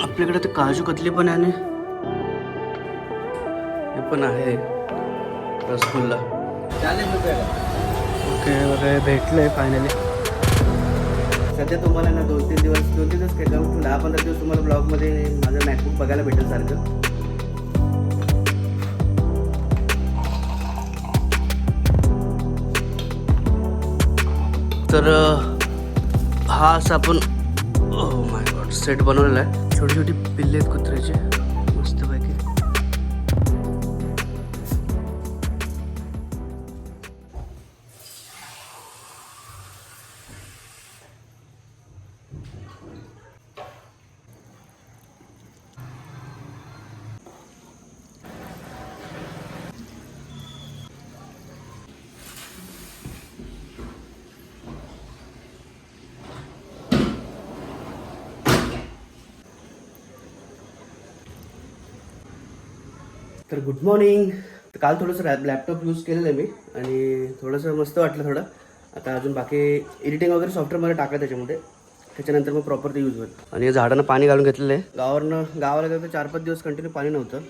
आपल्याकडे तर काजू कतली पण आहे आणि हे पण आहे रसगुल्ला. ओके वगैरे भेटलंय फायनली. सध्या तुम्हाला ना 2-3 दिवस काय 10-15 दिवस तुम्हाला ब्लॉगमध्ये माझं मॅकबुक बघायला भेटेल सारखं. तर हा असा आपण माय गॉड सेट बनवलेला आहे. छोटी छोटी पिल्ले आहेत कुत्र्याचे मस्तपैकी. तर गुड मॉर्निंग. तर काल थोडंसं लॅपटॉप यूज केलेलं आहे मी आणि थोडंसं मस्त वाटलं थोडं. आता अजून बाकी एडिटिंग वगैरे सॉफ्टवेअरमध्ये टाकलं त्याच्यामध्ये, त्याच्यानंतर मग प्रॉपर ते यूज होईल. आणि या झाडांना पाणी घालून घेतलेलं आहे. गावाला गेलं तर 4-5 दिवस कंटिन्यू पाणी नव्हतं,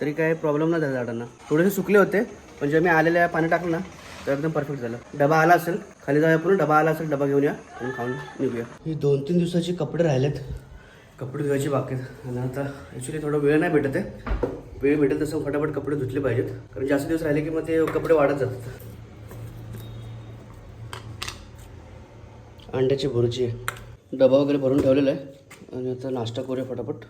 तरी काय प्रॉब्लेम नाही झाला झाडांना. थोडेसे सुकले होते पण जेव्हा मी आलेल्या पाणी टाकलं ना तर एकदम परफेक्ट झालं. डबा आला असेल, खाली जाऊया पूर्ण डबा आला असेल, डबा घेऊन या आणि खाऊन निघूया. ही 2-3 दिवसाचे कपडे राहिलेत, कपडे धुवायचे बाकी आहेत. आणि आता ॲक्च्युली थोडा वेळ नाही भेटत आहे. वेळ भेटेल तसं फटाफट कपडे धुतले पाहिजेत, कारण जास्त दिवस राहिले की मग ते कपडे वाढत जातात. अंड्याची भुर्जी आहे, डबा वगैरे भरून ठेवलेला आहे आणि आता नाश्ता करूया फटाफट.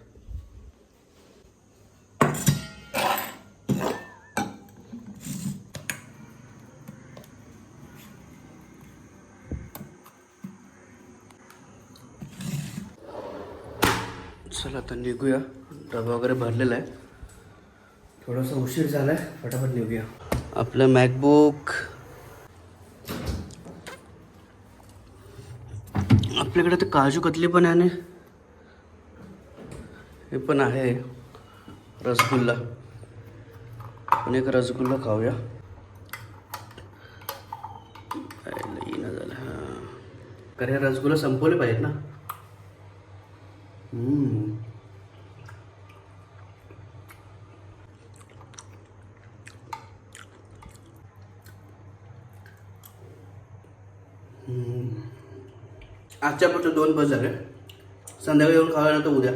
चला आता निघूया, डबा वगैरे भरलेला आहे. थोडासा उशीर झाला आहे, फटाफट निघूया. आपलं मॅकबुक आपल्याकडे तर काजू कतली पण आहे आणि हे पण आहे रसगुल्ला. पण एक रसगुल्ला खाऊया. येणं झालं हां, कारण हे रसगुल्ला संपवले पाहिजेत ना. आजच्या पण 2 बस झाले, संध्याकाळी येऊन खावा ना तर उद्या.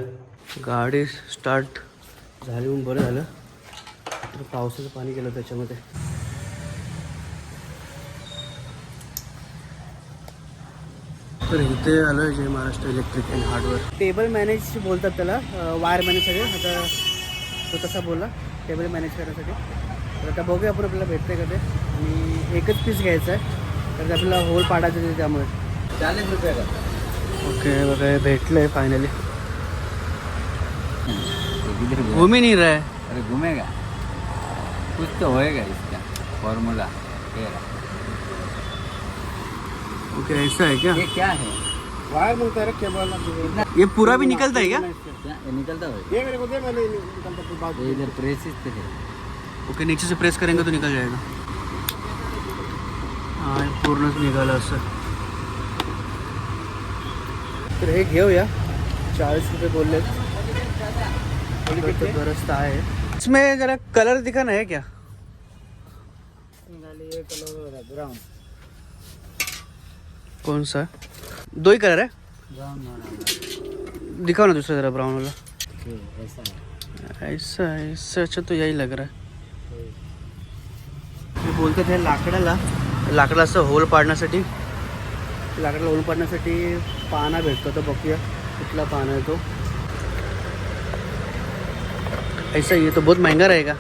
गाडी स्टार्ट झाली म्हणून बरं झालं, तर पावसाचं पाणी गेलं त्याच्यामध्ये. तर इथे आलो आहे जय Maharashtra electric and hardware. Table manage बोलतात त्याला, वायर मॅनेज सगळे. आता तो तसा बोलला टेबल मॅनेज करण्यासाठी. तर आता बघूया आपण आपल्याला भेटते का ते. आणि एकच पीस घ्यायचं आहे तर आपल्याला होल पाडायचं आहे, त्यामुळे 40 रुपये का. ओके वगैरे भेटलं आहे फायनली. घूम ही नहीं रहा है. अरे घूमेगा, कुछ तो होएगा इसका फॉर्मूला. ओके ऐसा है क्या? ये क्या है? वायर मिलता है केबल. ये पूरा भी निकलता है क्या? क्या ये निकलता है? ये मेरे को दे, मैंने निकलता फिर बाद ये इधर प्रेस पे है. ओके नीचे से प्रेस करेंगे तो निकल जाएगा. हाँ हे पूर्णच निघालं असं. तर हे घेऊया, 40 रुपये बोलले. बरसता है. इसमें जरा कलर दिखाना है क्या? ये कलर ब्राउन. कौन सा? 2 ही कलर है, ब्राउन दिखाओ ना दूसरा जरा ब्राउन वाला. ऐसा है. ऐसा इससे अच्छा तो यही लग रहा है. हे बोलतात हे लाकडाला असं होल पाडण्यासाठी, लाकडाला होल पाडण्यासाठी पाना भेटतो. तर बघूया कुठला पाना आहे तो. ऐसा ये तो बहुत महंगा रहेगा.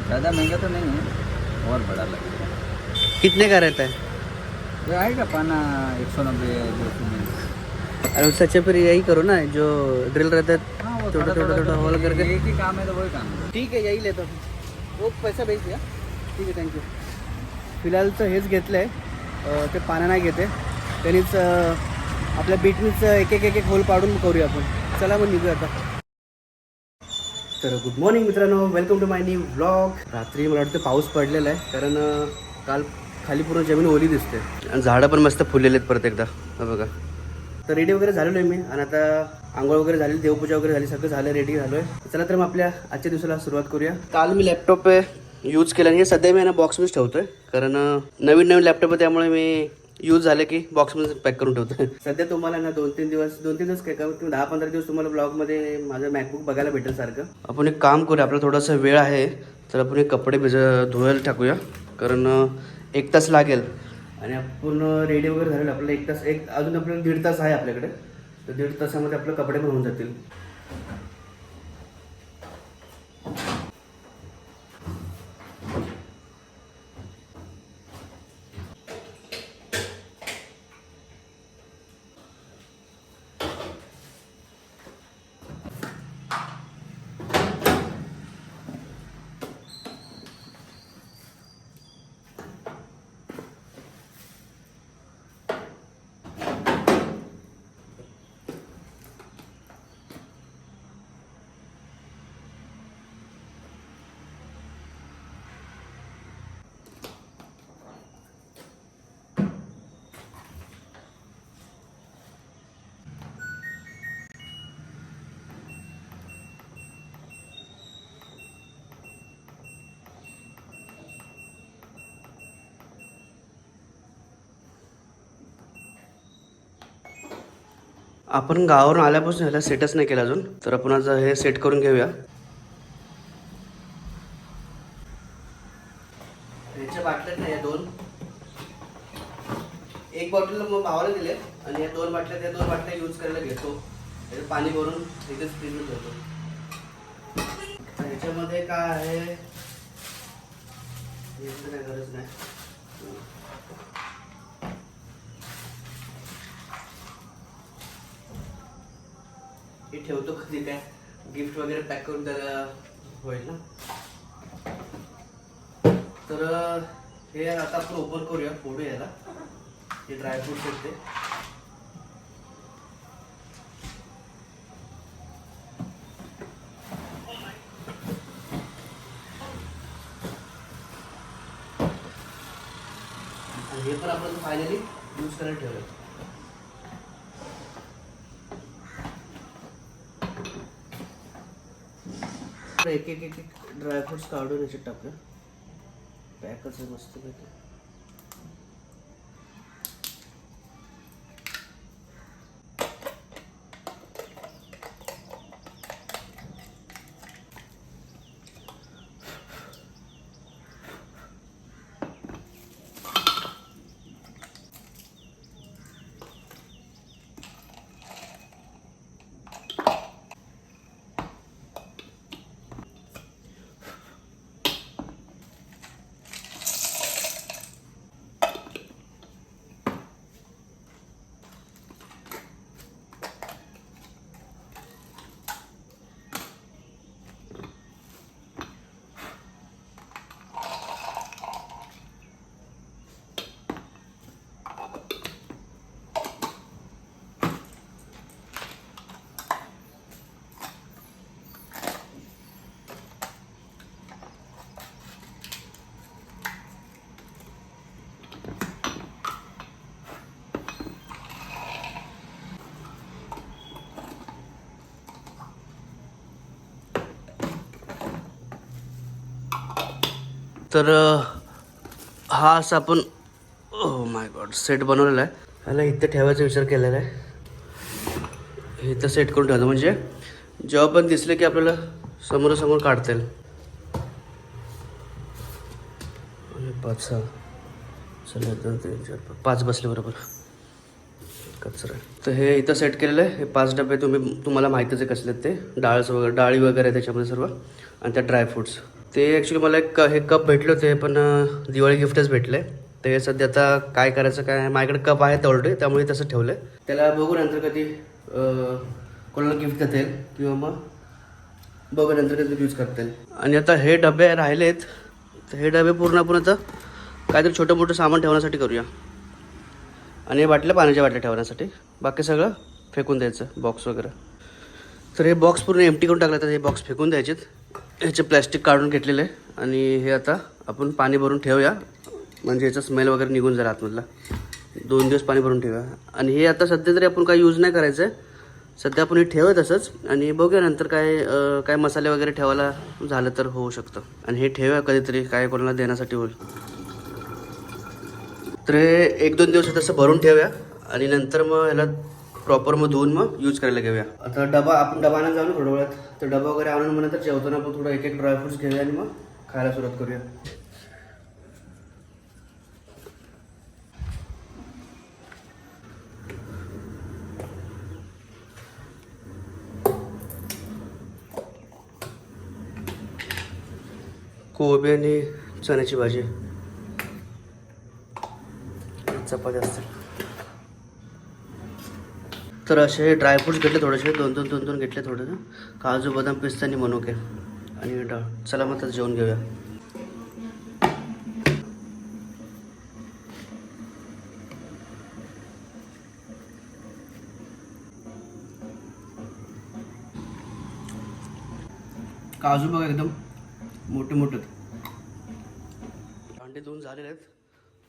ज़्यादा महंगा तो नहीं है, और बड़ा लगेगा. कितने का रहता है? ये आएगा पाना 190 200 में. अरे उससे अच्छा फिर यही करो ना, जो ड्रिल रहता है हाँ, वो छोटा होल करके. एक ही काम है तो वही काम है. ठीक आहे यही लेतो. वो पैसा भेज दिया. ठीक आहे थँक्यू. फिलहालचं हेच घेतलं आहे, ते पानं नाही घेते. त्यांनीच आपल्या बीटनीच एक होल पाडून करूया आपण. चला मग निघूया आता. तर गुड मॉर्निंग मित्रांनो, welcome to my new vlog. रात्री मला वाटतं पाऊस पडलेला आहे, कारण काल खाली पूर्ण जमीन ओली दिसते आणि झाडं पण मस्त फुललेले आहेत. परत एकदा बघा तर रेडी वगैरे झालेलो आहे मी आणि आता आंघोळ वगैरे झाली, देवपूजा वगैरे झाली, सगळं झालं, रेडी झालो आहे. चला तर मग आपल्या आजच्या दिवसाला सुरुवात करूया. काल मी लॅपटॉप यूज केला आणि सध्या मी बॉक्समध्येच ठेवतोय, कारण नवीन लॅपटॉप आहे त्यामुळे मी यूज झालं की बॉक्समध्ये पॅक करून ठेवतोय. सध्या तुम्हाला ना 2-3 दिवस काय किंवा 10-15 दिवस तुम्हाला ब्लॉगमध्ये माझं मॅकबुक बघायला भेटेल सारखं. आपण एक काम करूया, आपला थोडासा वेळ आहे तर आपण एक कपडे धुवायला टाकूया, कारण 1 तास लागेल आणि आपण रेडी वगैरे झालेलं. आपल्याला 1 तास अजून आपल्याला 1.5 तास आहे आपल्याकडे, तर 1.5 तासामध्ये आपले कपडे पण होऊन जातील. आपण गावावरून आल्यापासून ह्याला सेटच नाही केलं अजून, तर आपण आज हे सेट करून घेऊया. ह्याच्या बाटल्या नाही, 2 एक बॉटल मग भावाला दिले आणि या 2 बाटल्या यूज करायला घेतो. त्याचं पाणी भरून इथेच फ्रीजमध्ये ठेवतो. ह्याच्यामध्ये काय आहे याची काय गरज नाही. हे ठेवतो कधी काय गिफ्ट वगैरे पॅक करून त्याला होईल ना. तर हे आता आपण ओपन करूया, फोडूया याला. हे ड्रायफ्रूट्स आहेत ते. आणि हे पण आपण फायनली यूज करायला ठेवलं. एक ड्रायफ्रुट्स काढून याच्यात टाकूया. पॅकच आहे मस्त पैकी. तर हा असा आपण ओह माय गॉड सेट बनवलेला आहे. ह्याला इथं ठेवायचा विचार केलेला आहे. इथं सेट करून ठेवतो म्हणजे जेव्हा पण दिसले की आपल्याला समोरासमोर काढता येईल. 5-6 चला 2 3 4 5 बसले बरोबर. कचरा तर हे इथं सेट केलेलं आहे. हे 5 डबे तुम्हाला माहितीच आहे कसले ते. डाळी वगैरे त्याच्यामध्ये सर्व आणि त्या ड्रायफ्रूट्स. ते ॲक्च्युली मला हे कप भेटले होते, पण दिवाळी गिफ्टच भेटले. ते सध्या आता काय करायचं काय, माझ्याकडे कप आहेत ऑलरेडी त्यामुळे तसं ठेवलं आहे. त्याला बघू नंतर कधी कोणाला गिफ्ट देता येईल किंवा मग बघू नंतर कधी यूज करता येईल. आणि आता हे डबे राहिलेत, तर हे डबे पूर्ण आपण आता काहीतरी छोटं मोठं सामान ठेवण्यासाठी करूया. आणि हे बाटल्या पाण्याच्या बाटल्या ठेवण्यासाठी. बाकी सगळं फेकून द्यायचं बॉक्स वगैरे. तर हे बॉक्स पूर्ण एम्प्टी करून टाकलं, तर हे बॉक्स फेकून द्यायचेत. ह्याचे प्लॅस्टिक काढून घेतलेलं आहे आणि हे आता आपण पाणी भरून ठेवूया, म्हणजे याचा स्मेल वगैरे निघून जाईल आतमधला. 2 दिवस पाणी भरून ठेवूया. आणि हे आता सध्या तरी आपण काय यूज नाही करायचं आहे. सध्या आपण हे ठेवू तसंच आणि बघूया नंतर काय मसाले वगैरे ठेवायला झालं तर होऊ शकतं. आणि हे ठेवूया कधीतरी काय कोणाला देण्यासाठी होईल. तर हे 1-2 दिवस तसं भरून ठेवूया आणि नंतर मग ह्याला प्रॉपर मग धुवून मग यूज करायला घेऊया. आता आपण डबा आणायला जाऊ ना थोड्या वेळात. तर डबा वगैरे आणून मग नंतर जेवताना आपण थोडं एक ड्रायफ्रुट्स घेऊया आणि मग खायला सुरुवात करूया. कोबी आणि चण्याची भाजी, चपाती असते. तर असे ड्रायफ्रुट्स घेतले थोडेसे, दोन घेतले थोडेसे, काजू बदाम पिस्ता आणि मनुके आणि डाळ. चला मग तर जेवण घेऊया. काजू बघा एकदम मोठे मोठे. भांडे धुवून झालेले आहेत,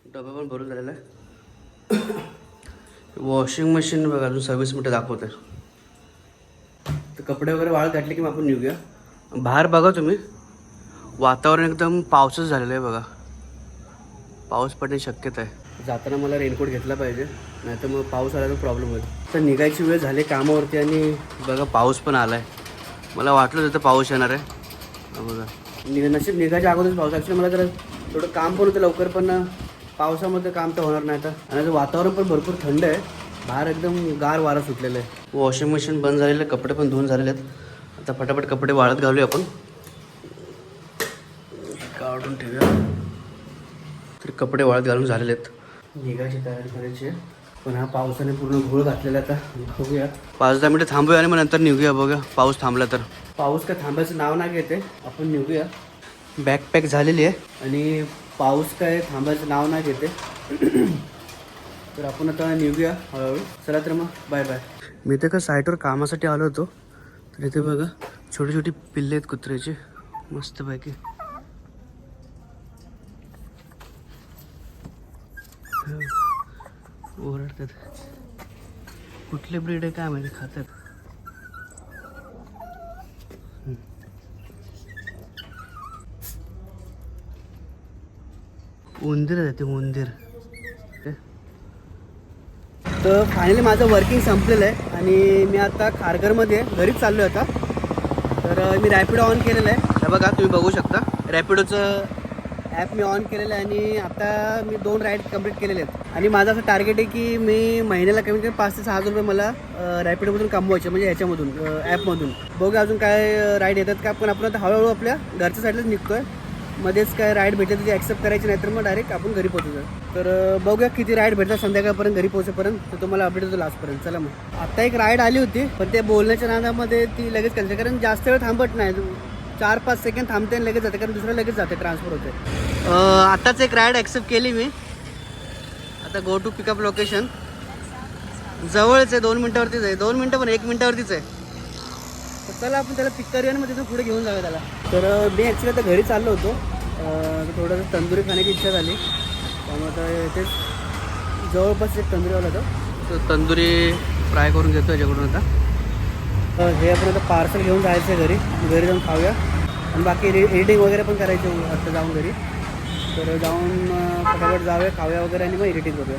डबा पण भरून झालेला आहे. वॉशिंग मशीन बघा अजून 26 मिनटं दाखवत आहे. तर कपडे वगैरे वाळत घातले की मग आपण निघूया. बाहेर बघा तुम्ही, वातावरण एकदम पावसाचं झालेलं आहे बघा. पाऊस पडण्याची शक्यता आहे. जाताना मला रेनकोट घेतला पाहिजे, नाही तर मग पाऊस आला तर प्रॉब्लेम होईल. तर निघायची वेळ झाली कामावरती आणि बघा पाऊस पण आला आहे. मला वाटलं होतं पाऊस येणार आहे. बघा नशीब निघायच्या अगोदरच पाऊस. ॲक्च्युली मला जरा थोडं काम पण होतं लवकर, पण पावसामध्ये काम तर होणार नाही. आता आणि वातावरण पण भरपूर थंड आहे. बाहेर एकदम गार वारा सुटलेलं आहे. वॉशिंग मशीन बंद झालेलं आहे, कपडे पण धुवून झालेले आहेत. आता फटाफट कपडे वाळत घालूया आपण. काढून ठेवूया. तर कपडे वाळत घालून झालेले आहेत. निघायची तयारी करायची आहे, पण हा पावसाने पूर्ण घोळ घातलेला. आता बघूया 5-10 मिनिटं थांबूया आणि मग नंतर निघूया. बघूया पाऊस थांबला तर. पाऊस काय थांबायचं नाव नाही घेते. आपण निघूया. बॅकपॅक झालेली आहे आणि पाऊस काय थांबायचं नाव नाही घेते. तर आपण आता निघूया हळूहळू. चला तर मग बाय बाय. मी तर का साईटवर कामासाठी आलो होतो. तर इथे बघा छोटी छोटी पिल्ले आहेत कुत्र्याची, मस्तपैकी. ओरडतात. कुठले ब्रीड आहे काय माहिती, खातात. उंदीर आहे ते, उंदीर. तर फायनली माझं वर्किंग संपलेलं आहे आणि मी आता खारघरमध्ये घरीच चाललो आहे आता. तर मी रॅपिडो ऑन केलेलं आहे. हे बघा तुम्ही बघू शकता, रॅपिडोचं ॲप मी ऑन केलेलं आहे आणि आता मी 2 राईड कंप्लीट केलेले आहेत. आणि माझं असं टार्गेट आहे की मी महिन्याला कमीत कमी 5 ते 6 हजार रुपये मला रॅपिडोमधून कमवायचे, म्हणजे ह्याच्यामधून ॲपमधून. बघूया अजून काय राईड येतात का. पण आपण आता हळूहळू आपल्या घरच्या साईडलाच निघतो आहे. मध्येच काय राईड भेटले तर ॲक्सेप्ट करायची, नाही तर मग डायरेक्ट आपण घरी पोहोचू. तर बघूया किती राईड भेटतात संध्याकाळपर्यंत घरी पोहोचेपर्यंत. तर तुम्हाला अपडेट होतो लास्टपर्यंत. चला मग. आता एक राईड आली होती, पण ते बोलण्याच्या नादामध्ये ती लगेच कॅन्सल, कारण जास्त वेळ थांबत नाही. 4-5 सेकंड थांबते आणि लगेच जाते, कारण दुसरं लगेच जाते, ट्रान्सफर होते. आताच एक राईड ॲक्सेप्ट केली मी. आता गो टू पिकअप लोकेशन. जवळच आहे, 2 मिनटावरतीच आहे. 2 मिनटं पण 1 मिनटावरतीच आहे. तर चला आपण त्याला पिक करूया आणि मग तिथून पुढे घेऊन जाऊया त्याला. तर मी ॲक्च्युली आता घरी चाललो होतो. थोडंसं तंदुरी खाण्याची इच्छा झाली, त्यामुळे आता इथेच जवळपास एक तंदुरीवाला होतं. तर तंदुरी फ्राय करून घेतो याच्याकडून. आता हे आपण आता पार्सल घेऊन जायचं आहे घरी जाऊन खाऊया. आणि बाकी एडिटिंग वगैरे पण करायची आता जाऊन घरी. तर जाऊन फटाफट जाऊया, खाऊया वगैरे आणि मग एडिटिंग करूया.